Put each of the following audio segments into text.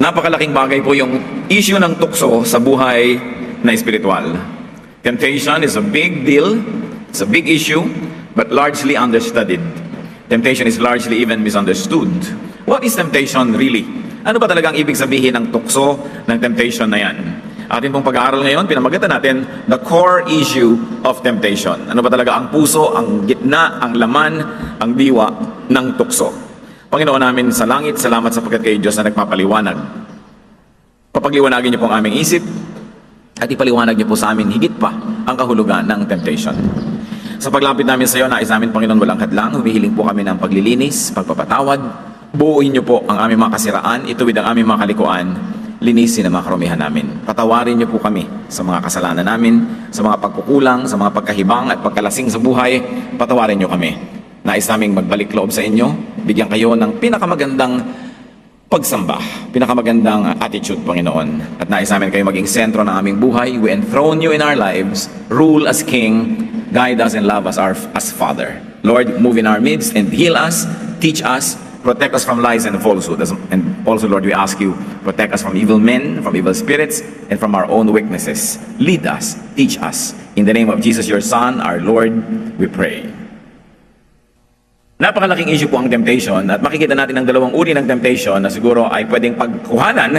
Napakalaking bagay po yung issue ng tukso sa buhay na espiritual. Temptation is a big deal, it's a big issue, but largely understudied. Temptation is largely even misunderstood. What is temptation really? Ano ba talagang ibig sabihin ng tukso ng temptation na yan? Atin pong pag-aaral ngayon, pinamagatan natin the core issue of temptation. Ano ba talaga ang puso, ang gitna, ang laman, ang diwa ng tukso? Panginoon namin sa langit, salamat sapagkat kayo Diyos na nagpapaliwanag. Papagliwanagin niyo po ang aming isip at ipaliwanag niyo po sa amin higit pa ang kahulugan ng temptation. Sa paglapit namin sa iyo, nais namin Panginoon walang hadlang, humihiling po kami ng paglilinis, pagpapatawad, buuin niyo po ang aming mga kasiraan, ituwid ang aming mga kalikuan, linisin ang mga karumihan namin. Patawarin niyo po kami sa mga kasalanan namin, sa mga pagkukulang, sa mga pagkahibang at pagkalasing sa buhay, patawarin niyo kami. Nais naming magbalik loob sa inyo, bigyan kayo ng pinakamagandang pagsamba, pinakamagandang attitude, Panginoon. At nais namin kayo maging sentro ng aming buhay. We enthrone you in our lives, rule as King, guide us and love us as Father. Lord, move in our midst and heal us, teach us, protect us from lies and falsehood. And also, Lord, we ask you, protect us from evil men, from evil spirits, and from our own weaknesses. Lead us, teach us. In the name of Jesus, your Son, our Lord, we pray. Napakalaking issue po ang temptation at makikita natin ang dalawang uri ng temptation na siguro ay pwedeng pagkuhanan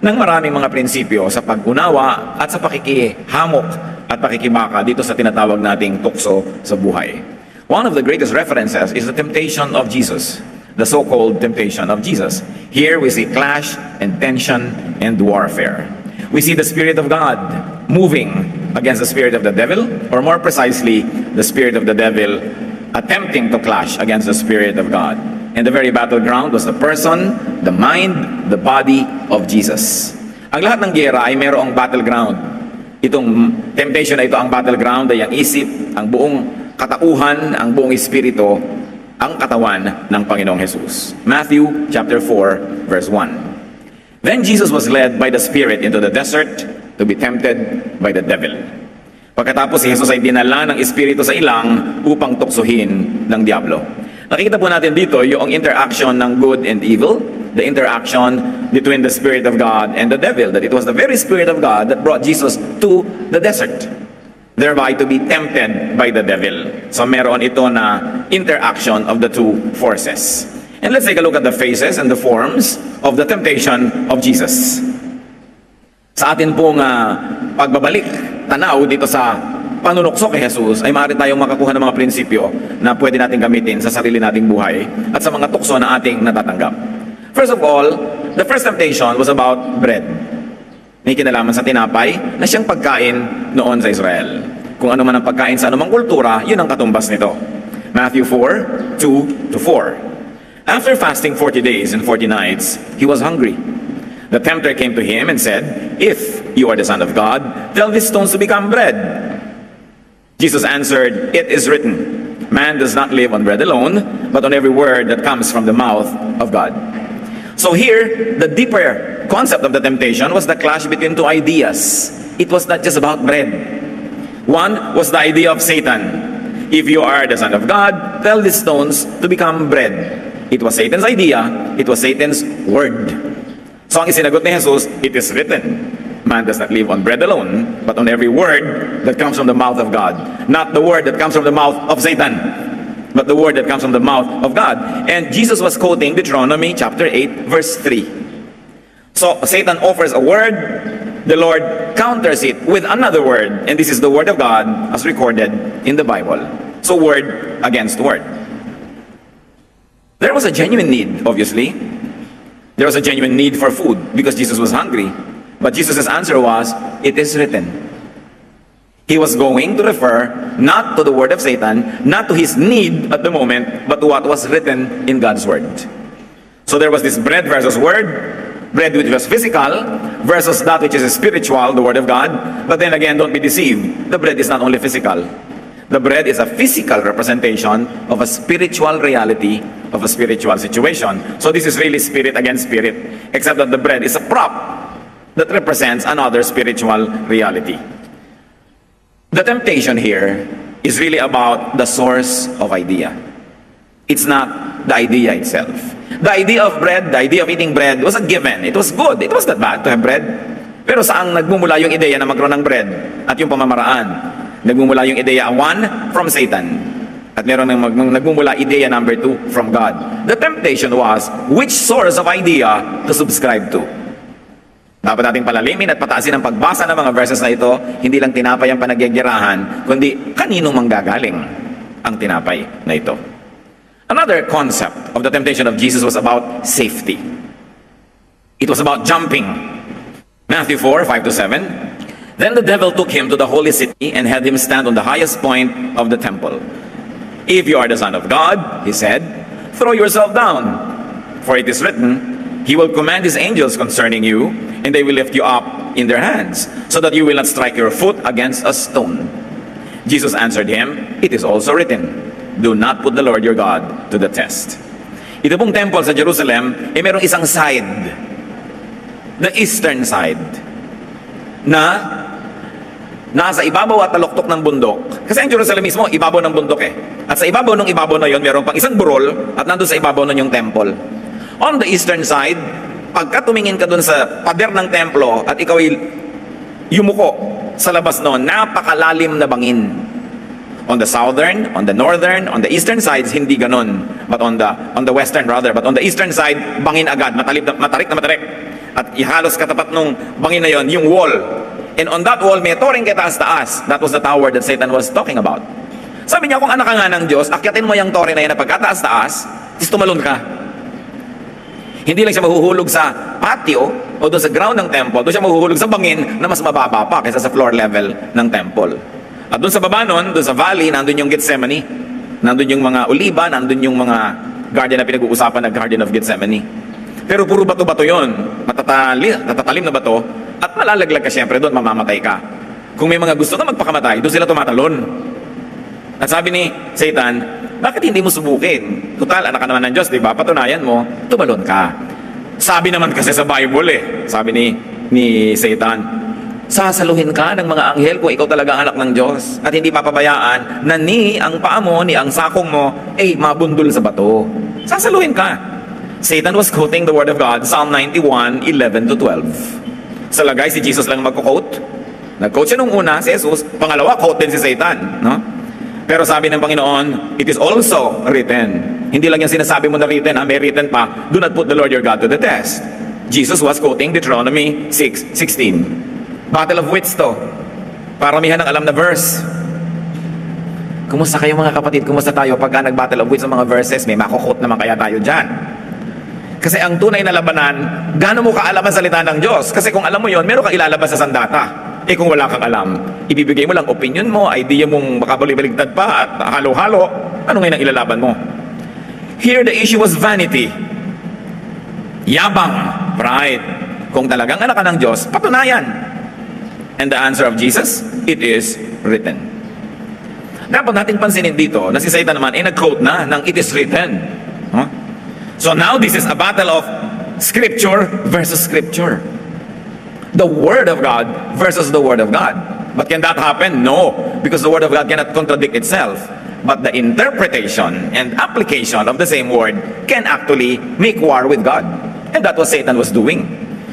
ng maraming mga prinsipyo sa pag-unawa at sa pakikihamok at pakikibaka dito sa tinatawag nating tukso sa buhay. One of the greatest references is the temptation of Jesus, the so-called temptation of Jesus. Here we see clash and tension and warfare. We see the Spirit of God moving against the spirit of the devil, or more precisely, the spirit of the devil attempting to clash against the Spirit of God. And the very battleground was the person, the mind, the body of Jesus. Ang lahat ng giyera ay mayroong battleground. Itong temptation na ito, ang battleground ay ang isip, ang buong katauhan, ang buong espiritu, ang katawan ng Panginoong Jesus. Matthew chapter 4, verse 1. Then Jesus was led by the Spirit into the desert to be tempted by the devil. Pagkatapos si Jesus ay dinala ng Espiritu sa ilang upang tuksohin ng Diablo. Nakikita po natin dito yung interaction ng good and evil, the interaction between the Spirit of God and the devil, that it was the very Spirit of God that brought Jesus to the desert, thereby to be tempted by the devil. So meron ito na interaction of the two forces. And let's take a look at the phases and the forms of the temptation of Jesus. Sa atin pong pagbabalik tanaw dito sa panunukso kay Jesus, ay maaari tayong makakuha ng mga prinsipyo na pwede natin gamitin sa sarili nating buhay at sa mga tukso na ating natatanggap. First of all, the first temptation was about bread. May kinalaman sa tinapay na siyang pagkain noon sa Israel. Kung ano man ang pagkain sa anumang kultura, yun ang katumbas nito. Matthew 4, 2-4. After fasting 40 days and 40 nights, he was hungry. The tempter came to him and said, "If you are the Son of God, tell these stones to become bread." Jesus answered, "It is written, man does not live on bread alone, but on every word that comes from the mouth of God." So here, the deeper concept of the temptation was the clash between two ideas. It was not just about bread. One was the idea of Satan. If you are the Son of God, tell these stones to become bread. It was Satan's idea. It was Satan's word. So ang isinagot ni Jesus, it is written, man does not live on bread alone, but on every word that comes from the mouth of God. Not the word that comes from the mouth of Satan, but the word that comes from the mouth of God. And Jesus was quoting Deuteronomy chapter 8, verse 3. So Satan offers a word, the Lord counters it with another word, and this is the word of God as recorded in the Bible. So word against word. There was a genuine need, obviously. There was a genuine need for food because Jesus was hungry. But Jesus' answer was, it is written. He was going to refer not to the word of Satan, not to his need at the moment, but to what was written in God's word. So there was this bread versus word, bread which was physical versus that which is spiritual, the word of God. But then again, don't be deceived. The bread is not only physical. The bread is a physical representation of a spiritual reality, of a spiritual situation. So this is really spirit against spirit, except that the bread is a prop that represents another spiritual reality. The temptation here is really about the source of idea. It's not the idea itself. The idea of bread, the idea of eating bread was a given. It was good. It was not bad to have bread. Pero saan nagmumula yung ideya na magkaroon ng bread at yung pamamaraan? Nagmumula yung ideya, one, from Satan. At meron nagmumula ideya number 2 from God. The temptation was, which source of idea to subscribe to? Dapat nating palalimin at pataasin ang pagbasa ng mga verses na ito, hindi lang tinapay ang panagyayarahan, kundi kaninong manggagaling ang tinapay na ito. Another concept of the temptation of Jesus was about safety. It was about jumping. Matthew 4, 5-7. Then the devil took him to the holy city and had him stand on the highest point of the temple. If you are the Son of God, he said, throw yourself down. For it is written, He will command His angels concerning you, and they will lift you up in their hands, so that you will not strike your foot against a stone. Jesus answered him, it is also written, do not put the Lord your God to the test. Ito pong temple sa Jerusalem, merong isang side, the eastern side, na nasa ibabaw at taluktok ng bundok. Kasi ang Jerusalem mismo, ibabaw ng bundok eh. At sa ibabaw ng ibabaw na yon, meron pang isang burol, at nandun sa ibabaw na yung temple. On the eastern side, pagka tumingin ka dun sa pader ng templo at ikaw ay yumuko sa labas noon, napakalalim na bangin. On the southern, on the northern, on the eastern sides, hindi ganon. But on the western rather, but on the eastern side, bangin agad, matarik na matarik. At ihalos katapat nung bangin na yon, yung wall. And on that wall, may toring kataas-taas. That was the tower that Satan was talking about. Sabi niya, kung anak ka nga ng Diyos, akyatin mo yung tore na yan na pagkataas-taas, is tumalon ka. Hindi lang siya mahuhulog sa patio o doon sa ground ng temple, doon siya mahuhulog sa bangin na mas mababa pa kaysa sa floor level ng temple. At doon sa baba nun, doon sa valley, nandun yung Gethsemane. Nandun yung mga oliba, nandun yung mga garden na pinag-uusapan na Garden of Gethsemane. Pero puro bato-bato yun. Matatalim na bato. At malalaglag ka siyempre doon, mamamatay ka. Kung may mga gusto na magpakamatay, doon sila tumatalon. At sabi ni Satan, bakit hindi mo subukin? Total, anak ka naman ng Diyos, di ba? Patunayan mo, tumalon ka. Sabi naman kasi sa Bible sabi ni Satan, sasaluhin ka ng mga anghel kung ikaw talaga anak ng Diyos at hindi papabayaan na ni ang paa mo, ni ang sakong mo, mabundol sa bato. Sasaluhin ka. Satan was quoting the word of God, Psalm 91, 11-12. Sa lagay, si Jesus lang magko-quote. Nag-quote siya nung una, si Jesus. Pangalawa, quote din si Satan. No? Pero sabi ng Panginoon, it is also written. Hindi lang yung sinasabi mo na written, may written pa, do not put the Lord your God to the test. Jesus was quoting Deuteronomy 6:16. Battle of wits to. Paramihan ng alam na verse. Kumusta kayo mga kapatid? Kumusta tayo pagka nag-battle of wits ng mga verses? May makukot naman kaya tayo dyan. Kasi ang tunay na labanan, gaano mo kaalam ang salita ng Diyos? Kasi kung alam mo yon, meron kang ilalabas sa sandata. Kung wala kang alam, ibibigay mo lang opinion mo, idea mong makabalibaligtad pa at halo-halo, ano ngayon ang ilalaban mo? Here the issue was vanity. Yabang, pride. Kung talagang anak ka ng Diyos, patunayan. And the answer of Jesus, it is written. Dapat nating pansinin dito na si Satan naman ay nag-quote na ng it is written. So now this is a battle of Scripture versus Scripture. The Word of God versus the Word of God. But can that happen? No, because the Word of God cannot contradict itself. But the interpretation and application of the same Word can actually make war with God. And that was Satan was doing.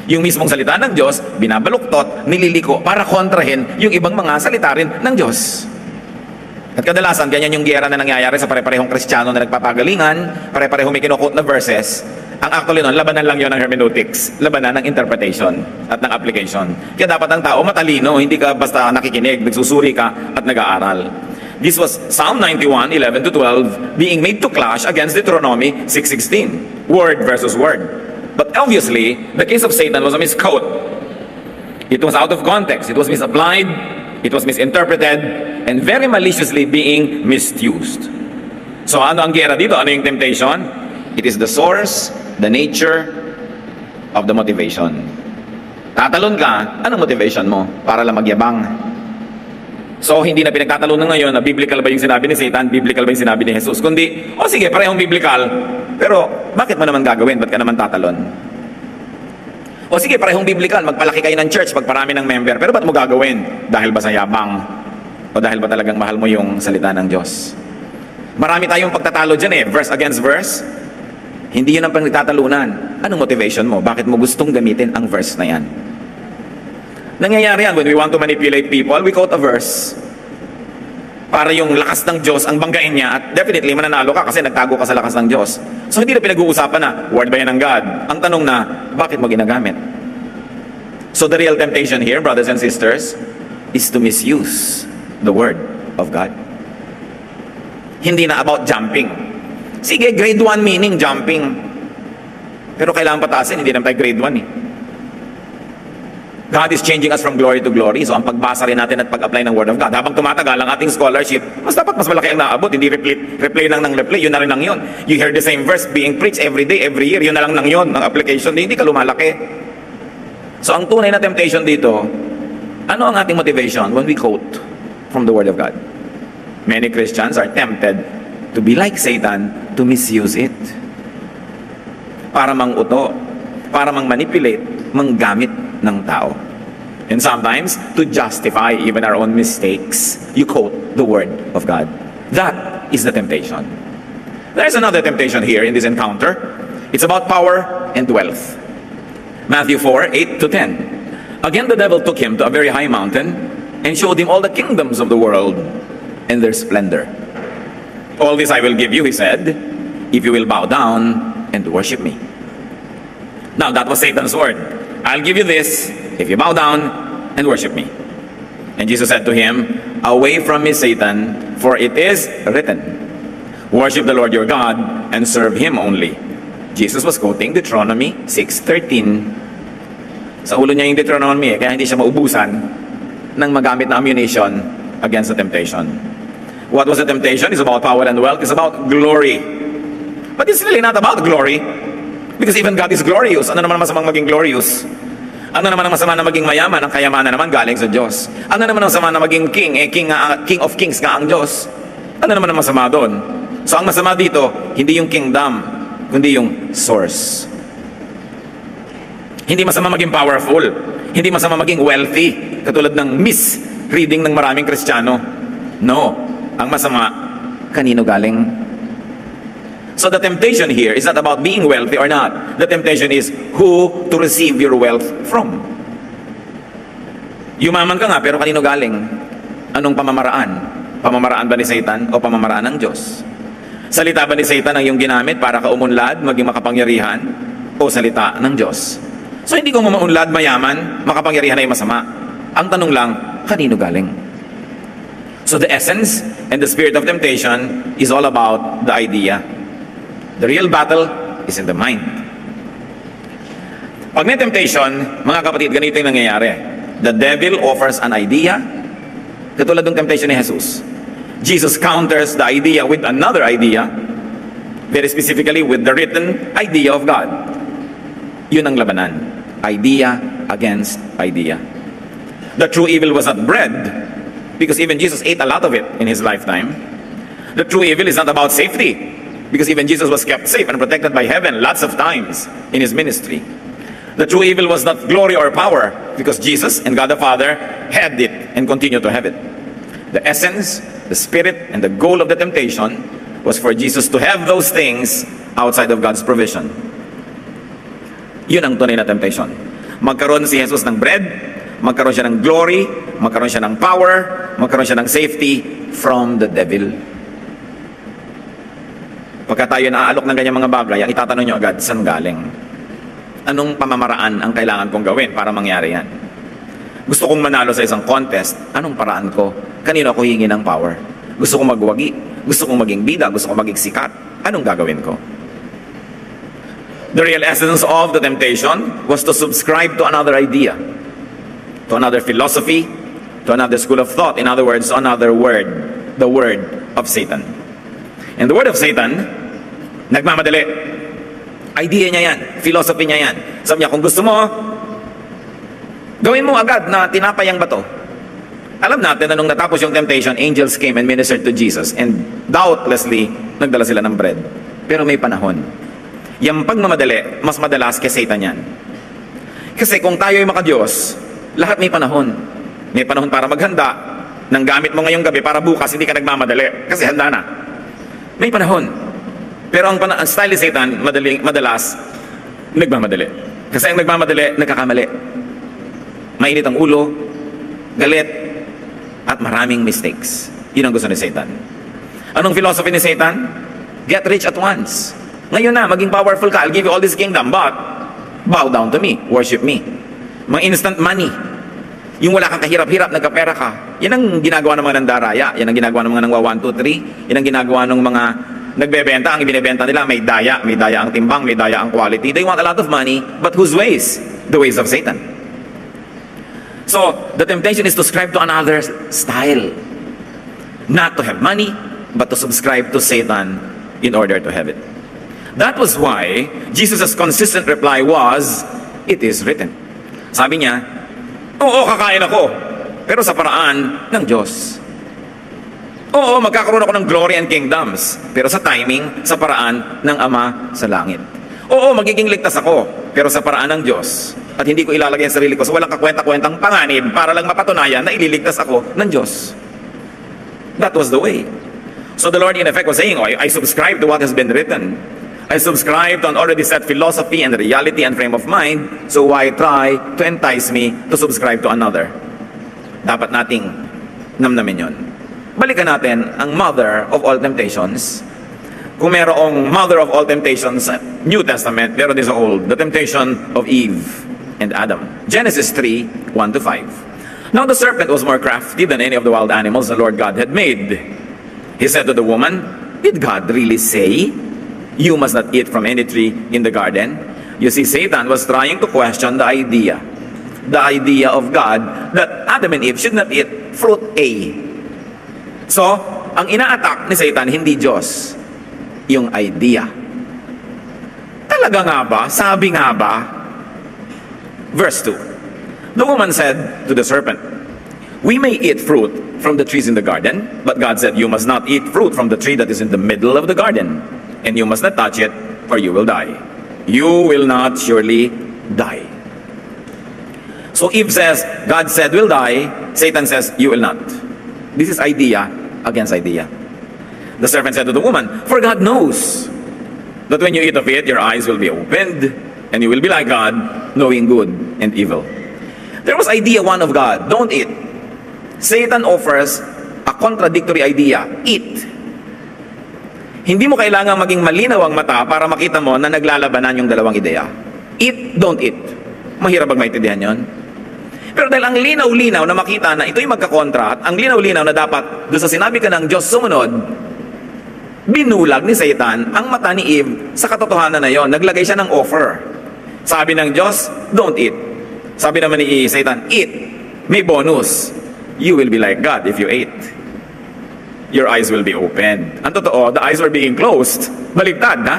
Yung mismong salita ng Diyos, binabaluktot, nililiko para kontrahin yung ibang mga salita rin ng Diyos. At kadalasan, ganyan yung giyera na nangyayari sa pare-parehong Kristiyano na nagpapagalingan, pare-parehong may kinukot na verses. Ang actually nun, labanan lang yun ng hermeneutics, labanan ng interpretation at ng application. Kaya dapat ang tao matalino, hindi ka basta nakikinig, nagsusuri ka at nag-aaral. This was Psalm 91, 11-12, being made to clash against Deuteronomy 6:16. Word versus word. But obviously, the case of Satan was a misquote. It was out of context. It was misapplied. It was misinterpreted. And very maliciously being misused. So ano ang gera dito? Ano yung temptation? It is the source, the nature of the motivation. Tatalon ka, anong motivation mo? Para lang magyabang. So hindi na pinagtatalon na ngayon na biblical ba yung sinabi ni Satan, biblical ba yung sinabi ni Jesus. Kundi, sige, parehong biblical, pero bakit mo naman gagawin? Ba't ka naman tatalon? Sige, parehong biblical, magpalaki kayo ng church, pagparami ng member, pero ba't mo gagawin? Dahil ba sa yabang? O dahil ba talagang mahal mo yung salita ng Diyos? Marami tayong pagtatalo dyan verse against verse. Hindi yun ang pangtatalunan. Anong motivation mo? Bakit mo gustong gamitin ang verse na yan? Nangyayari yan, when we want to manipulate people, we quote a verse para yung lakas ng Diyos ang banggain niya at definitely mananalo ka kasi nagtago ka sa lakas ng Diyos. So hindi na pinag-uusapan na, word ba yan ng God? Ang tanong na, bakit mo ginagamit? So the real temptation here, brothers and sisters, is to misuse the word of God. Hindi na about jumping. Sige, grade 1 meaning jumping. Pero kailangan pataasin, hindi naman tayo grade 1 eh. God is changing us from glory to glory. So ang pagbasa rin natin at pag-apply ng Word of God, habang tumatagal ang ating scholarship, dapat mas malaki ang naabot. Hindi replay ng replay, yun na rin lang yun. You hear the same verse being preached every day, every year, yun na lang yun, ang application. Hindi ka lumalaki. So ang tunay na temptation dito, ano ang ating motivation when we quote from the Word of God? Many Christians are tempted to be like Satan, to misuse it. Para mang-uto, para mang-manipulate, manggamit ng tao. And sometimes, to justify even our own mistakes, you quote the Word of God. That is the temptation. There is another temptation here in this encounter. It's about power and wealth. Matthew 4, 8 to 10. Again, the devil took him to a very high mountain and showed him all the kingdoms of the world and their splendor. All this I will give you, he said, if you will bow down and worship me. Now, that was Satan's word. I'll give you this if you bow down and worship me. And Jesus said to him, away from me, Satan, for it is written, worship the Lord your God and serve him only. Jesus was quoting Deuteronomy 6:13. Sa ulo niya yung Deuteronomy, kaya hindi siya maubusan ng magamit na ammunition against the temptation. What was the temptation? It's about power and wealth. It's about glory. But it's really not about glory. Because even God is glorious. Ano naman masamang maging glorious? Ano naman ang masama na maging mayaman? Ang kayamanan naman galing sa Diyos. Ano naman ang masama na maging king? King of kings nga ang Diyos. Ano naman ang masama doon? So ang masama dito, hindi yung kingdom, kundi yung source. Hindi masama maging powerful. Hindi masama maging wealthy. Katulad ng misreading ng maraming Kristiyano. No. Ang masama, kanino galing? So the temptation here is not about being wealthy or not. The temptation is who to receive your wealth from. Yumaman ka nga, pero kanino galing? Anong pamamaraan? Pamamaraan ba ni Satan o pamamaraan ng Diyos? Salita ba ni Satan ang iyong ginamit para ka umunlad, maging makapangyarihan? O salita ng Diyos? So hindi kung maunlad, mayaman, makapangyarihan ay masama. Ang tanong lang, kanino galing? So the essence and the spirit of temptation is all about the idea. The real battle is in the mind. Pag may temptation, mga kapatid, ganito yung nangyayari. The devil offers an idea, katulad ng temptation ni Jesus. Jesus counters the idea with another idea, very specifically with the written idea of God. Yun ang labanan. Idea against idea. The true evil was not bread, because even Jesus ate a lot of it in his lifetime. The true evil is not about safety, because even Jesus was kept safe and protected by heaven lots of times in his ministry. The true evil was not glory or power, because Jesus and God the Father had it and continue to have it. The essence, the spirit, and the goal of the temptation was for Jesus to have those things outside of God's provision. Yun ang tunay na temptation. Magkaroon si Jesus ng bread, magkaroon siya ng glory, magkaroon siya ng power, magkaroon siya ng safety from the devil. Pagka tayo naaalok ng ganyang mga bagay, ang itatanong nyo agad, saan galing? Anong pamamaraan ang kailangan kong gawin para mangyari yan? Gusto kong manalo sa isang contest, anong paraan ko? Kanino ako hingi ng power? Gusto kong magwagi? Gusto kong maging bida? Gusto kong maging sikat? Anong gagawin ko? The real essence of the temptation was to subscribe to another idea, to another philosophy, to another school of thought. In other words, another word, the word of Satan. And the word of Satan, nagmamadali. Idea niya yan, philosophy niya yan. Sabi niya, kung gusto mo, gawin mo agad na tinapay ang bato. Alam natin na nung natapos yung temptation, angels came and ministered to Jesus. And doubtlessly, nagdala sila ng bread. Pero may panahon. Yung pagmamadali, mas madalas kay Satan yan. Kasi kung tayo ay makadiyos, lahat may panahon. May panahon para maghanda. Nang gamit mo ngayong gabi para bukas, hindi ka nagmamadali. Kasi handa na. May panahon. Pero ang style ni Satan, madalas, nagmamadali. Kasi ang nagmamadali, nagkakamali. Mainit ang ulo, galit, at maraming mistakes. Yun ang gusto ni Satan. Anong philosophy ni Satan? Get rich at once. Ngayon na, maging powerful ka. I'll give you all this kingdom, but bow down to me, worship me. Mga instant money. Yung wala kang kahirap-hirap, nagkapera ka. Yan ang ginagawa ng mga nandaraya. Yan ang ginagawa ng mga nangwa 1, 2, 3. Yan ang ginagawa ng mga nagbebenta. Ang ibinebenta nila, may daya ang timbang, may daya ang quality. They want a lot of money, but whose ways? The ways of Satan. So, the temptation is to subscribe to another style. Not to have money, but to subscribe to Satan in order to have it. That was why Jesus' consistent reply was, it is written. Sabi niya, oo, kakain ako, pero sa paraan ng Diyos. Oo, magkakaroon ako ng glory and kingdoms, pero sa timing, sa paraan ng Ama sa langit. Oo, magiging ligtas ako, pero sa paraan ng Diyos. At hindi ko ilalagay ang sarili ko sa walang kakwenta-kwentang panganib para lang mapatunayan na ililigtas ako ng Diyos. That was the way. So the Lord in effect was saying, I subscribe to what has been written. I subscribe to an already set philosophy and reality and frame of mind, so why try to entice me to subscribe to another? Dapat nating namnamin yun. Balikan natin ang mother of all temptations. Kung merong mother of all temptations, New Testament, meron din sa Old, the temptation of Eve and Adam. Genesis 3, 1-5. Now the serpent was more crafty than any of the wild animals the Lord God had made. He said to the woman, did God really say, you must not eat from any tree in the garden? You see, Satan was trying to question the idea of God that Adam and Eve should not eat fruit A. So, ang ina-attack ni Satan, hindi Diyos, yung idea. Talaga nga ba? Sabi nga ba? Verse 2. The woman said to the serpent, we may eat fruit from the trees in the garden, but God said, you must not eat fruit from the tree that is in the middle of the garden. And you must not touch it, or you will die. You will not surely die. So Eve says, God said will die. Satan says, you will not. This is idea against idea. The serpent said to the woman, for God knows that when you eat of it, your eyes will be opened, and you will be like God, knowing good and evil. There was idea one of God, don't eat. Satan offers a contradictory idea, eat. Hindi mo kailangan maging malinaw ang mata para makita mo na naglalabanan yung dalawang ideya. Eat, don't eat. Mahirap bang maintindihan yon? Pero dahil ang linaw-linaw na makita na ito'y magkakontra, at ang linaw-linaw na dapat doon sa sinabi ka ng Diyos sumunod, binulag ni Satan ang mata ni Eve sa katotohanan na yon. Naglagay siya ng offer. Sabi ng Diyos, don't eat. Sabi naman ni Satan, eat. May bonus. You will be like God if you ate. Your eyes will be opened. Ang totoo, the eyes were being closed. Baligtad, ha?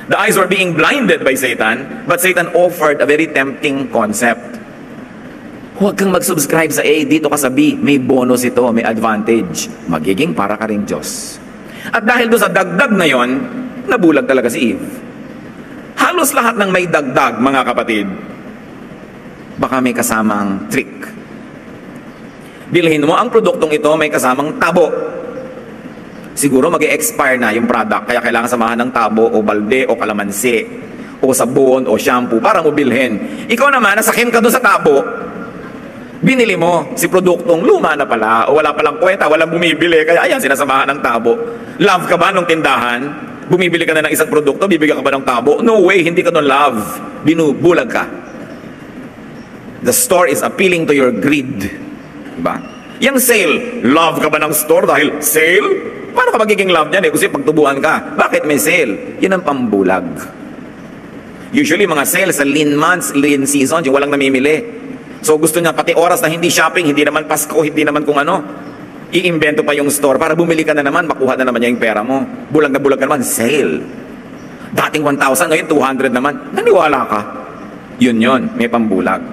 The eyes were being blinded by Satan, but Satan offered a very tempting concept. Huwag kang mag-subscribe sa A, dito ka sa B. May bonus ito, may advantage. Magiging para ka rin Diyos. At dahil doon sa dagdag na yon, nabulag talaga si Eve. Halos lahat ng may dagdag, mga kapatid, baka may kasamang trick. Bilhin mo ang produktong ito, may kasamang tabo. Siguro mag-e-expire na yung product, kaya kailangan samahan ng tabo o balde o kalamansi o sabon o shampoo para mo bilhin. Ikaw naman, nasakin ka doon sa tabo, binili mo si produktong luma na pala o wala palang kwenta, walang bumibili, kaya ayan, sinasamahan ng tabo. Love ka ba nung tindahan? Bumibili ka na ng isang produkto, bibigyan ka ba ng tabo? No way, hindi ka nun love. Binubulag ka. The store is appealing to your greed. Diba? Yung sale, love ka ba ng store dahil sale? Paano ka magiging love niyan kasi pagtubuhan ka? Bakit may sale? Yun ang pambulag. Usually mga sale sa lean months, lean season, yung walang namimili. So gusto niya pati oras na hindi shopping, hindi naman Pasko, hindi naman kung ano. Iimbento pa yung store para bumili ka na naman, makuha na naman niya yung pera mo. Bulag na bulag ka naman, sale. Dating 1,000, ngayon 200 naman. Naniwala ka? Yun, may pambulag.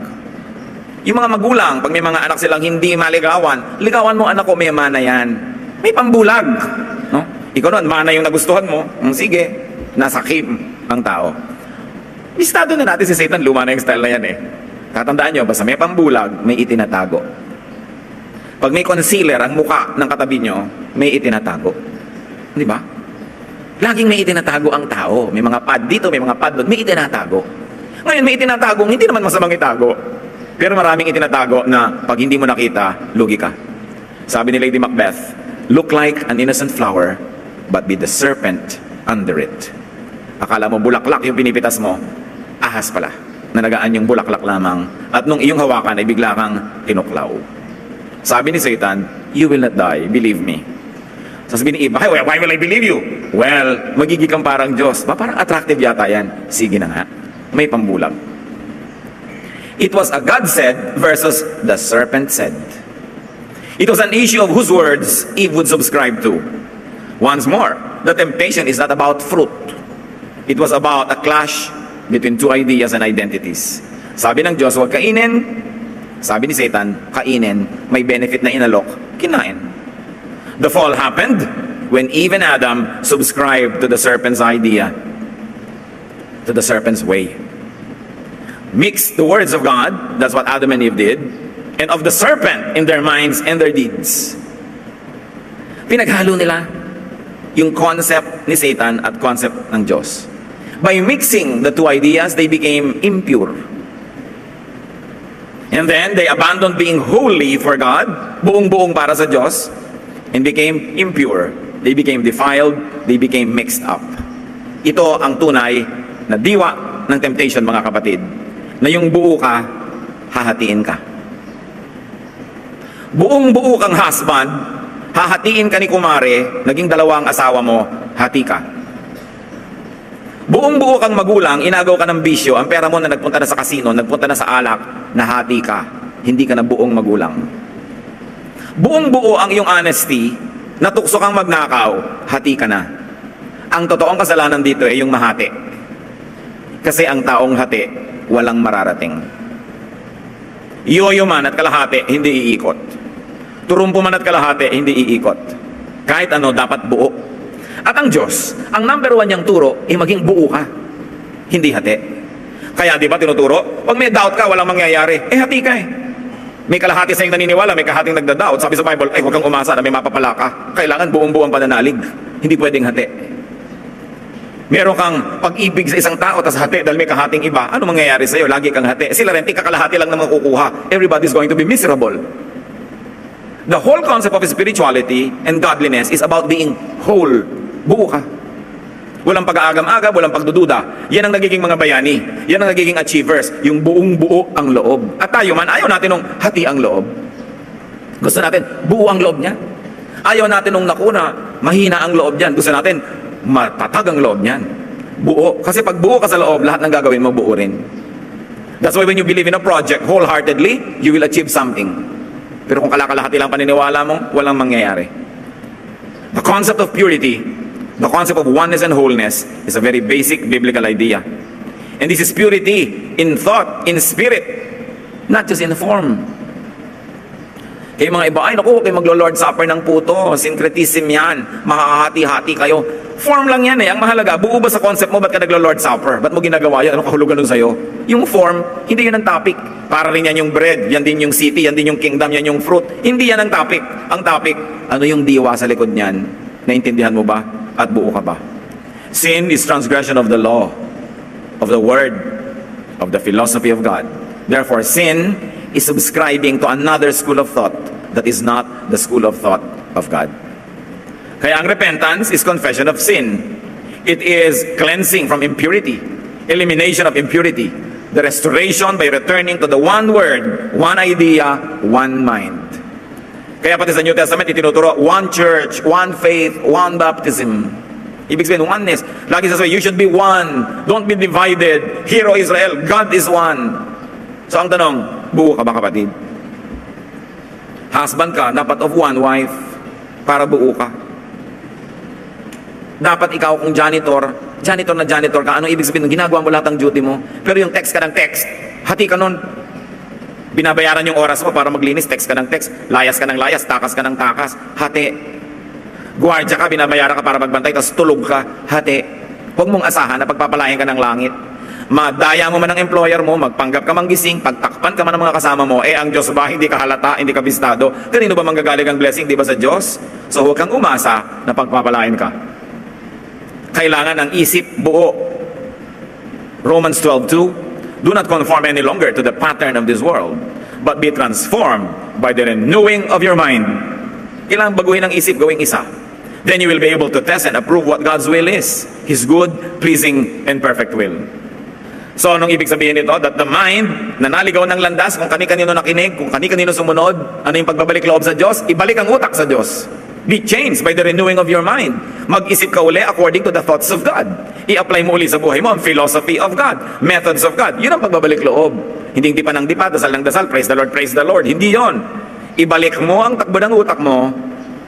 Yung mga magulang, pag may mga anak silang hindi maligawan, ligawan mo anak ko, may mana yan. May pambulag. No? Ikaw nun, mana yung nagustuhan mo. Sige, nasa kim ang tao. Listado na natin si Satan, luma na yung style na yan eh. Tatandaan nyo, basta may pambulag, may itinatago. Pag may concealer ang muka ng katabi nyo, may itinatago. Di ba? Laging may itinatago ang tao. May mga pad dito, may mga pad doon, may itinatago. Ngayon, may itinatago, hindi naman masamang itago. Pero maraming itinatago na pag hindi mo nakita, lugi ka. Sabi ni Lady Macbeth, look like an innocent flower, but be the serpent under it. Akala mo bulaklak yung pinipitas mo, ahas pala. Nanagaan yung bulaklak lamang. At nung iyong hawakan ay bigla kang tinuklaw. Sabi ni Satan, you will not die, believe me. Sasabihin ni Eva, hey, why will I believe you? Well, magiging kang parang Diyos. Parang attractive yata yan. Sige na nga, may pambulag. It was a God said versus the serpent said. It was an issue of whose words Eve would subscribe to. Once more, the temptation is not about fruit. It was about a clash between two ideas and identities. Sabi ng Diyos, huwag kainin. Sabi ni Satan, kainin. May benefit na inalok, kinain. The fall happened when Eve and Adam subscribed to the serpent's idea, to the serpent's way. Mixed the words of God, that's what Adam and Eve did, and of the serpent in their minds and their deeds. Pinaghalo nila yung concept ni Satan at concept ng Diyos. By mixing the two ideas, they became impure. And then, they abandoned being holy for God, buong-buong para sa Diyos, and became impure. They became defiled, they became mixed up. Ito ang tunay na diwa ng temptation, mga kapatid, na yung buo ka, hahatiin ka. Buong-buo kang husband, hahatiin ka ni kumare, naging dalawang asawa mo, hati ka. Buong-buo kang magulang, inagaw ka ng bisyo, ang pera mo na nagpunta na sa kasino, nagpunta na sa alak, nahati ka. Hindi ka na buong magulang. Buong-buo ang iyong honesty, natukso kang magnakaw, hati ka na. Ang totoong kasalanan dito ay yung mahati. Kasi ang taong hati, walang mararating. Yoyo man at kalahati, hindi iikot. Turumpo man at kalahati, hindi iikot. Kahit ano, dapat buo. At ang Diyos, ang number one niyang turo, ay maging buo ka. Hindi hati. Kaya di ba tinuturo? Pag may doubt ka, walang mangyayari. Hati ka eh. May kalahati sa iyong naniniwala, may kahating nagda-doubt. Sabi sa Bible, huwag kang umasa na may mapapala ka. Kailangan buong-buong pananalig. Hindi pwedeng hati. Meron kang pag-ibig sa isang tao, tas hati dahil may kahating iba. Ano mangyayari sa iyo? Lagi kang hati. Sila rin, kakalahati lang na makukuha. Everybody's going to be miserable. The whole concept of spirituality and godliness is about being whole. Buo ka. Walang pag-aagam-agam, walang pagdududa. Yan ang nagiging mga bayani. Yan ang nagiging achievers. Yung buong-buo ang loob. At tayo man, ayaw natin nung hati ang loob. Gusto natin, buo ang loob niya. Ayaw natin nung nakuna, mahina ang loob niyan. Gusto natin, matatag ang loob niyan. Buo. Kasi pag buo ka sa loob, lahat ng gagawin mo, buo rin. That's why when you believe in a project wholeheartedly, you will achieve something. Pero kung kalakalahati lang paniniwala mo, walang mangyayari. The concept of purity, the concept of oneness and wholeness is a very basic biblical idea. And this is purity in thought, in spirit, not just in form. Kaya mga iba, ay naku, kayo maglo-Lord Supper ng puto, syncretism yan, makakahati-hati kayo. Form lang yan eh. Ang mahalaga, buo ba sa concept mo, ba't ka naglo-Lord Supper? Ba't mo ginagawa yan? Ano kahulugan nun sa'yo? Yung form, hindi yan ang topic. Para rin yan yung bread, yan din yung city, yan din yung kingdom, yan yung fruit. Hindi yan ang topic. Ang topic, ano yung diwa sa likod niyan? Naintindihan mo ba? At buo ka ba? Sin is transgression of the law, of the word, of the philosophy of God. Therefore, sin is subscribing to another school of thought that is not the school of thought of God. Kaya ang repentance is confession of sin. It is cleansing from impurity, elimination of impurity, the restoration by returning to the one word, one idea, one mind. Kaya pati sa New Testament, itinuturo, one church, one faith, one baptism. Ibig sabihin, oneness. Lagi sasabi, you should be one. Don't be divided. Hear, O Israel, God is one. So ang tanong, buo ka ba kapatid? Husband ka, dapat of one wife, para buo ka. Dapat ikaw kung janitor na janitor ka, ano ibig sabihin? Ginagawa mo lahat ng duty mo. Pero yung text ka ng text, hati ka nun. Binabayaran yung oras mo para maglinis, text ka ng text, layas ka ng layas, takas ka ng takas, hati. Guardia ka, binabayaran ka para magbantay, tapos tulog ka, hati. Huwag mong asahan na pagpapalayan ka ng langit. Madaya mo man ang employer mo, magpanggap ka manggising, pagtakpan ka man ng mga kasama mo, ang Diyos ba, hindi ka halata, hindi ka bistado. Kanino ba manggagaling ang blessing, di ba sa Diyos? So huwag kang umasa na pagpapalayan ka. Kailangan ang isip buo. Romans 12:2, do not conform any longer to the pattern of this world, but be transformed by the renewing of your mind. Kailangan baguhin ang isip, gawing isa. Then you will be able to test and approve what God's will is, His good, pleasing, and perfect will. So, anong ibig sabihin nito? That the mind, na naligaw ng landas, kung kani-kanino nakinig, kung kani-kanino sumunod, ano yung pagbabalik loob sa Diyos? Ibalik ang utak sa Diyos. Be changed by the renewing of your mind. Mag-isip ka uli according to the thoughts of God. I-apply mo uli sa buhay mo ang philosophy of God, methods of God. Yun ang pagbabalik loob. Hindi dipa ng dipa, dasal ng dasal, praise the Lord. Hindi yon. Ibalik mo ang takbo ng utak mo,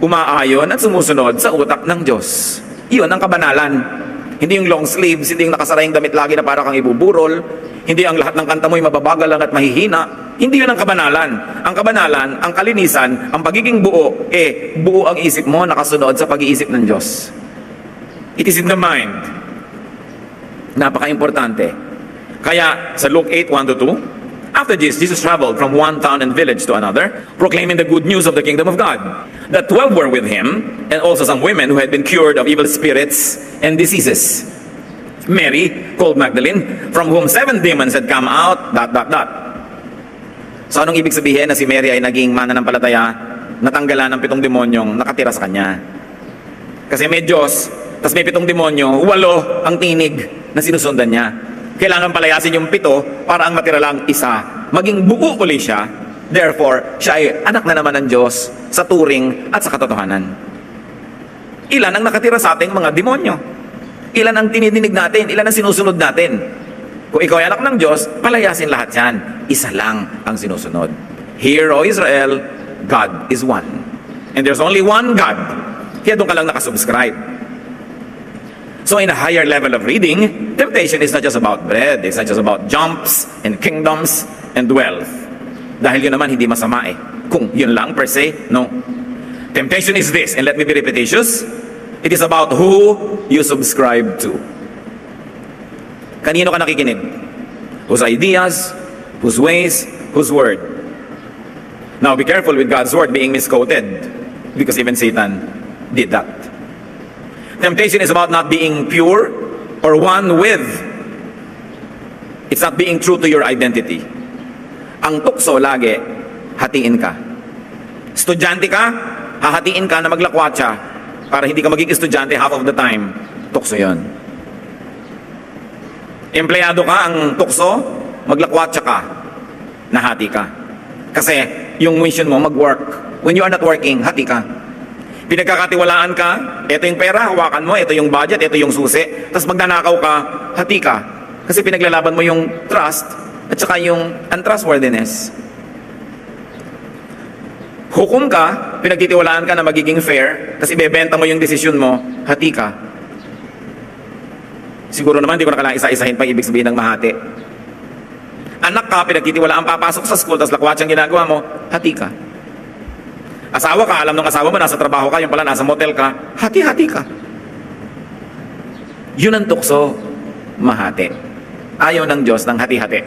umaayon at sumusunod sa utak ng Diyos. Iyon ang kabanalan. Hindi yung long sleeves, hindi yung nakasarayang damit lagi na para kang ibuburol, hindi ang lahat ng kanta mo'y mababagal lang at mahihina. Hindi yun ang kabanalan. Ang kabanalan, ang kalinisan, ang pagiging buo, buo ang isip mo nakasunod sa pag-iisip ng Diyos. It is in the mind. Napaka-importante. Kaya sa Luke 8:1-2, after Jesus traveled from one town and village to another, proclaiming the good news of the kingdom of God. The 12 were with him, and also some women who had been cured of evil spirits and diseases. Mary, called Magdalene, from whom 7 demons had come out, ... So anong ibig sabihin na si Mary ay naging mananampalataya, natanggalan ng 7 demonyong nakatira sa kanya? Kasi may Diyos, tas may 7 demonyo, 8 ang tinig na sinusundan niya. Kailangan palayasin yung 7 para ang matira lang isa. Maging buo uli siya. Therefore, siya ay anak na naman ng Diyos sa turing at sa katotohanan. Ilan ang nakatira sa ating mga demonyo? Ilan ang tinidinig natin? Ilan ang sinusunod natin? Kung ikaw ay anak ng Diyos, palayasin lahat yan. Isa lang ang sinusunod. Hear, O Israel, God is one. And there's only one God. Kaya doon ka lang nakasubscribe. So in a higher level of reading, temptation is not just about bread. It's not just about jumps and kingdoms and wealth. Dahil yun naman hindi masama Kung yun lang per se, no. Temptation is this, and let me be repetitious. It is about who you subscribe to. Kanino ka nakikinig? Whose ideas, whose ways, whose word. Now be careful with God's word being misquoted, because even Satan did that. Temptation is about not being pure or one with. It's not being true to your identity. Ang tukso lagi, hatiin ka. Estudyante ka, hahatiin ka na maglakwatsa para hindi ka maging estudyante half of the time. Tukso yon. Empleyado ka, ang tukso, maglakwatsa ka, nahati ka. Kasi yung mission mo mag-work. When you are not working, hati ka. Pinagkakatiwalaan ka, ito yung pera, hawakan mo, ito yung budget, ito yung susi, tapos magnanakaw ka, hati ka. Kasi pinaglalaban mo yung trust at saka yung untrustworthiness. Hukom ka, pinagtitiwalaan ka na magiging fair, tapos ibebenta mo yung desisyon mo, hati ka. Siguro naman, hindi ko na kailangan isa-isahin pa ibig sabihin ng mahati. Anak ka, pinagtitiwalaan papasok sa school, tapos lakwatsyang ginagawa mo, hati ka. Asawa ka, alam ng asawa mo, nasa trabaho ka, yung pala nasa motel ka, hati-hati ka. Yun ang tukso, mahati. Ayaw ng Diyos ng hati-hati.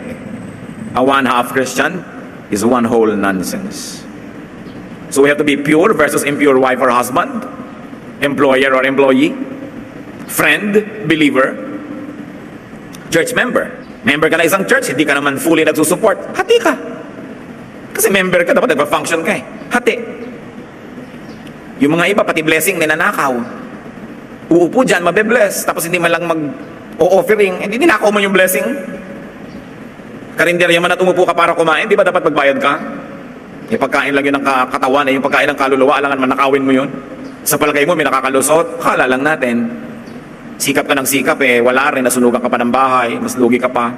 A one-half Christian is one whole nonsense. So we have to be pure versus impure wife or husband, employer or employee, friend, believer, church member. Member ka na isang church, hindi ka naman fully nagsusupport, hati ka. Kasi member ka, dapat nagpa-function ka hati. Yung mga iba, pati blessing, ninanakaw. Uupo dyan, mabe-bless. Tapos hindi man lang mag-o-offering. Hindi ninakaw mo yung blessing. Karinderya man at umupo ka para kumain, di ba dapat magbayad ka? Yung pagkain lang yun ng katawan, yung pagkain ng kaluluwa, alangan man nakawin mo yun. Sa palagay mo, may nakakalusot, kala lang natin. Sikap ka ng sikap wala rin, nasunugan ka pa ng bahay, mas lugi ka pa.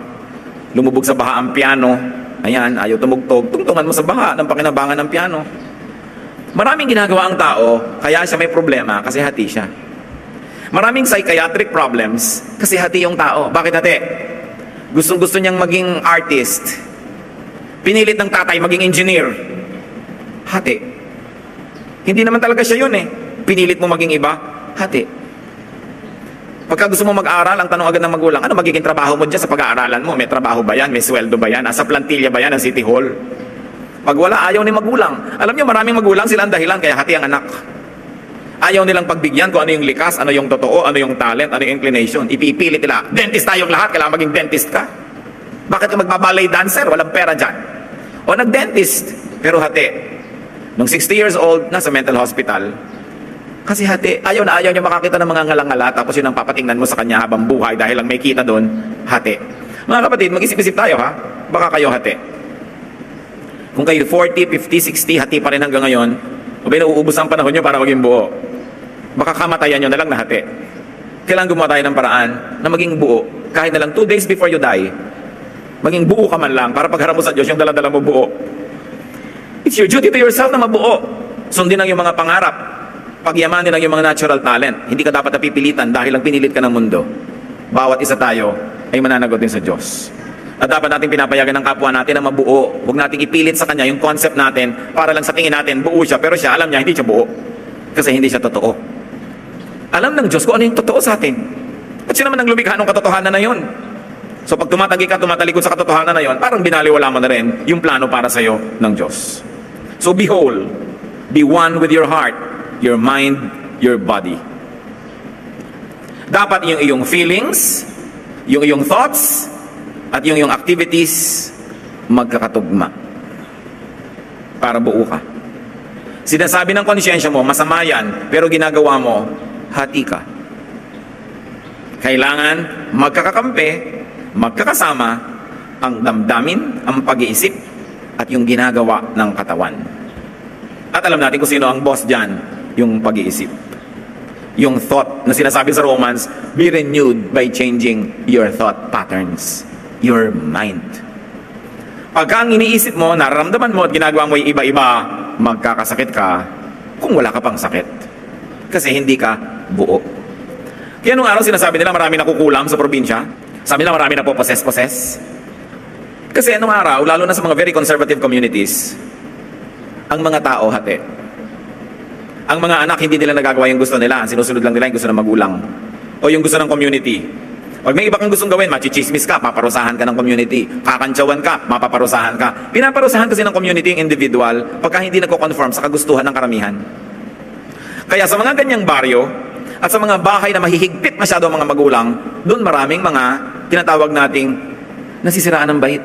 Lumubog sa baha ang piano. Ayan, ayaw tumugtog. Tungtungan mo sa baha ng pakinabangan ng piano. Maraming ginagawa ang tao, kaya siya may problema kasi hati siya. Maraming psychiatric problems kasi hati yung tao. Bakit hati? Gustong-gusto niyang maging artist. Pinilit ng tatay maging engineer. Hati. Hindi naman talaga siya yun Pinilit mo maging iba. Hati. Pagka gusto mo mag-aral, ang tanong agad ng magulang, ano magiging trabaho mo dyan sa pag-aaralan mo? May trabaho ba yan? May sweldo ba yan? Nasa plantilla ba yan ng City Hall? Pag wala, ayaw ni magulang. Alam niyo, maraming magulang sila ang dahilan kaya hati ang anak. Ayaw nilang pagbigyan kung ano yung likas, ano yung totoo, ano yung talent, ano yung inclination. Ipipilit nila, dentist tayong lahat, kailangan maging dentist ka. Bakit ka magbabalay dancer? Walang pera dyan. O nag-dentist, pero hati. Nung 60 years old, nasa mental hospital. Kasi hati, ayaw na ayaw niya makakita ng mga ngalangala, tapos yun ang papatingnan mo sa kanya habang buhay dahil lang may kita doon, hati. Mga kapatid, mag-isip-isip tayo ha, baka kayo hati. Kung kayo 40, 50, 60, hati pa rin hanggang ngayon, o ba nauubos ang panahon nyo para maging buo? Baka kamatayan nyo na lang na hati. Kailangan gumawa tayo ng paraan na maging buo. Kahit na lang 2 days before you die, maging buo ka man lang para pagharap mo sa Diyos yung dala-dala mo buo. It's your duty to yourself na mabuo. Sundin ang iyong mga pangarap. Pagyamanin ang iyong mga natural talent. Hindi ka dapat napipilitan dahil lang pinilit ka ng mundo. Bawat isa tayo ay mananagot din sa Diyos. At dapat natin pinapayagan ng kapwa natin na mabuo. Huwag nating ipilit sa kanya yung concept natin para lang sa tingin natin buo siya, pero siya alam niya hindi siya buo. Kasi hindi siya totoo. Alam ng Diyos kung ano yung totoo sa atin. At siya naman ang lumikha ng katotohanan na yun. So pag tumatanggi ka, tumatalikod sa katotohanan na yun, parang binaliwala mo na rin yung plano para sa'yo ng Diyos. So be whole. Be one with your heart, your mind, your body. Dapat yung iyong feelings, yung iyong thoughts, at yung iyong activities magkakatugma para buo ka. Sinasabi ng konsyensya mo, masama yan, pero ginagawa mo, hati ka. Kailangan magkakakampi, magkakasama ang damdamin, ang pag-iisip, at yung ginagawa ng katawan. At alam natin kung sino ang boss dyan, yung pag-iisip. Yung thought na sinasabi sa Romans, be renewed by changing your thought patterns, your mind. Pagka ang iniisip mo, nararamdaman mo at ginagawa mo yung iba-iba, magkakasakit ka kung wala ka pang sakit. Kasi hindi ka buo. Kaya nung araw sinasabi nila marami nakukulam sa probinsya. Sabi nila marami na po possess. Kasi nung araw, lalo na sa mga very conservative communities, ang mga tao hati. Ang mga anak hindi nila nagagawa yung gusto nila. Sinusunod lang nila yung gusto ng magulang. O yung gusto ng community. Pag may iba kang gustong gawin, machichismis ka, paparusahan ka ng community. Kakantsawan ka, mapaparusahan ka. Pinaparusahan kasi ng community yung individual pagka hindi nagko-conform sa kagustuhan ng karamihan. Kaya sa mga ganyang baryo, at sa mga bahay na mahihigpit masyado ang mga magulang, doon maraming mga tinatawag nating nasisiraan ng bait.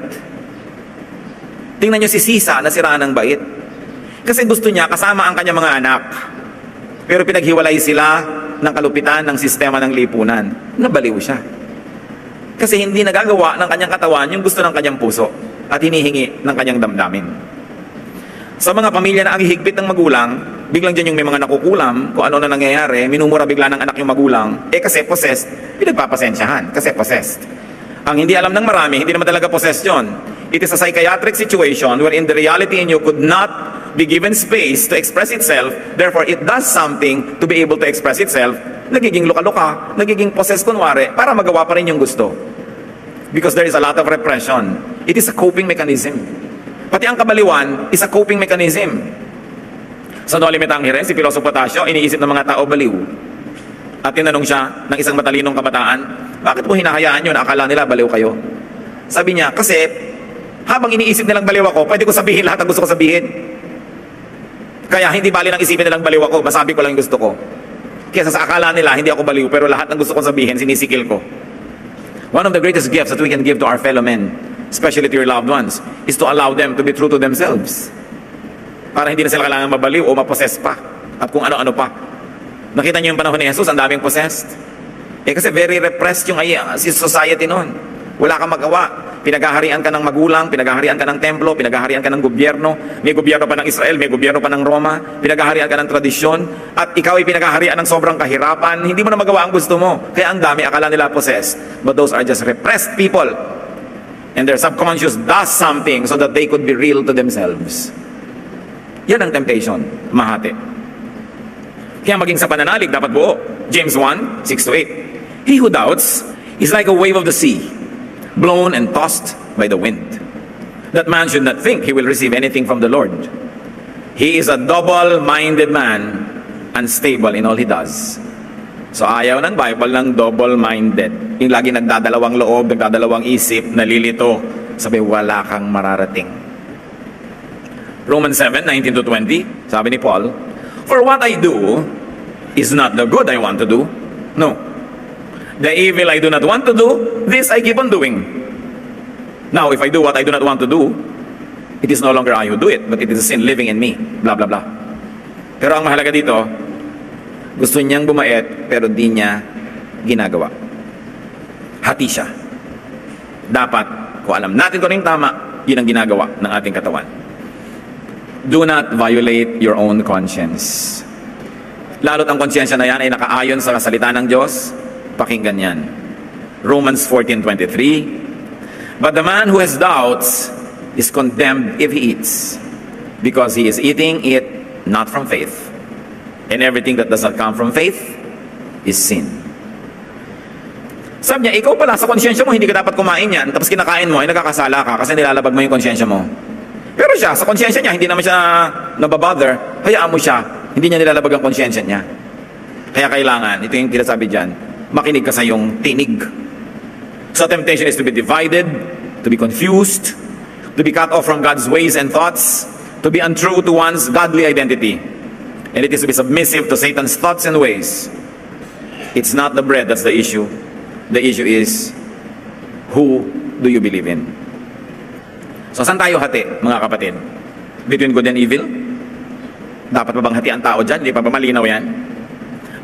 Tingnan nyo si Sisa, nasiraan ng bait. Kasi gusto niya kasama ang kanyang mga anak. Pero pinaghiwalay sila ng kalupitan ng sistema ng lipunan. Nabaliw siya. Kasi hindi nagagawa ng kanyang katawan yung gusto ng kanyang puso at hinihingi ng kanyang damdamin. Sa mga pamilya na ang hihigpit ng magulang, biglang dyan yung may mga nakukulam, kung ano na nangyayari, minumura bigla ng anak yung magulang, kasi possessed, pinagpapasensyahan, kasi possessed. Ang hindi alam ng marami, hindi naman talaga possessed yun. It is a psychiatric situation wherein the reality in you could not be given space to express itself, therefore it does something to be able to express itself, nagiging luka-luka, nagiging possessed kunwari, para magawa pa rin yung gusto. Because there is a lot of repression. It is a coping mechanism. Pati ang kabaliwan is a coping mechanism. Sa Noli Me Tangere, si Piloso Potasio, iniisip ng mga tao baliw. At tinanong siya ng isang matalinong kabataan, bakit mo hinahayaan yun? Akala nila baliw kayo. Sabi niya, kasi habang iniisip nilang baliw ako, pwede ko sabihin lahat ang gusto ko sabihin. Kaya hindi bali nang isipin nilang baliw ako, masabi ko lang yung gusto ko. Kaya sa akala nila, hindi ako baliw, pero lahat ng gusto kong sabihin, sinisikil ko. One of the greatest gifts that we can give to our fellow men, especially to your loved ones, is to allow them to be true to themselves. Para hindi na sila kailangan mabaliw o mapossess pa. At kung ano-ano pa. Nakita niyo yung panahon ni Jesus, ang daming possessed. Kasi very repressed yung society noon. Wala kang magawa. Pinaghaharian ka ng magulang, pinaghaharian ka ng templo, pinaghaharian ka ng gobyerno. May gobyerno pa ng Israel, may gobyerno pa ng Roma. Pinaghaharian ka ng tradisyon. At ikaw ay pinaghaharian ng sobrang kahirapan. Hindi mo na magawa ang gusto mo. Kaya ang dami, akala nila possessed. But those are just repressed people. And their subconscious does something so that they could be real to themselves. Yan ang temptation, mahati. Kaya maging sa pananalig, dapat buo. James 1, 6-8. He who doubts is like a wave of the sea, blown and tossed by the wind. That man should not think he will receive anything from the Lord. He is a double-minded man, unstable in all he does. So ayaw ng Bible ng double-minded. Yung lagi nagdadalawang loob, nagdadalawang isip, nalilito. Sabi, wala kang mararating. Romans 7, 19-20, sabi ni Paul, for what I do, is not the good I want to do. No. The evil I do not want to do, this I keep on doing. Now, if I do what I do not want to do, it is no longer I who do it, but it is sin living in me. Blah, blah, blah. Pero ang mahalaga dito, gusto niyang bumait, pero di niya ginagawa. Hati siya. Dapat, kung alam natin kung ano yung tama, yun ang ginagawa ng ating katawan. Do not violate your own conscience. Lalo't ang konsyensya na yan ay nakaayon sa salita ng Diyos, pakinggan yan. Romans 14:23, but the man who has doubts is condemned if he eats, because he is eating it not from faith. And everything that does not come from faith is sin. Sabi niya, ikaw pala sa konsyensya mo, hindi ka dapat kumain yan, tapos kinakain mo, ay nagkakasala ka kasi nilalabag mo yung konsyensya mo. Pero siya, sa konsyensya niya, hindi naman siya nababother, hayaan mo siya, hindi niya nilalabag ang konsyensya niya. Kaya kailangan, ito yung tinasabi dyan, makinig ka sa iyong tinig. So temptation is to be divided, to be confused, to be cut off from God's ways and thoughts, to be untrue to one's godly identity. And it is to be submissive to Satan's thoughts and ways. It's not the bread that's the issue. The issue is, who do you believe in? So saan tayo hati, mga kapatid? Between good and evil? Dapat pa bang hati ang tao dyan? Hindi pa ba malinaw yan?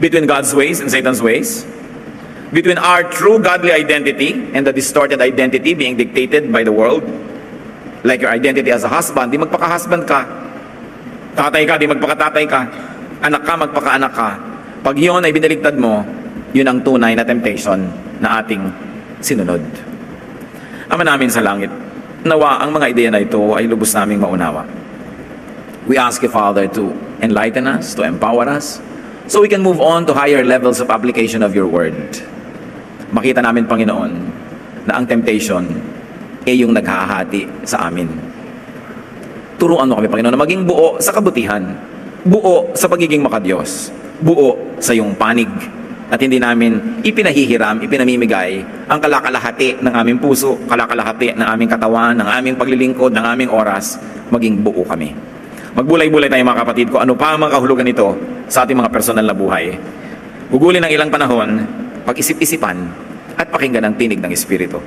Between God's ways and Satan's ways? Between our true godly identity and the distorted identity being dictated by the world? Like your identity as a husband, di magpaka-husband ka. Tatay ka, di magpaka-tatay ka. Anak ka, magpaka-anak ka. Pag yun ay binaligtad mo, yun ang tunay na temptation na ating sinunod. Ama namin sa langit, nawa ang mga ideya na ito ay lubos naming maunawa. We ask you, Father, to enlighten us, to empower us, so we can move on to higher levels of application of your word. Makita namin, Panginoon, na ang temptation ay yung naghahati sa amin. Turuan mo kami, Panginoon, na maging buo sa kabutihan, buo sa pagiging makadiyos, buo sa iyong panig, at hindi namin ipinahihiram, ipinamimigay ang kalakalahati ng aming puso, kalakalahati ng aming katawan, ng aming paglilingkod, ng aming oras, maging buo kami. Magbulay-bulay tayo, mga kapatid, kung ano pa ang mga kahulugan nito sa ating mga personal na buhay. Gugulin ng ilang panahon, pag-isip-isipan, at pakinggan ang tinig ng Espiritu.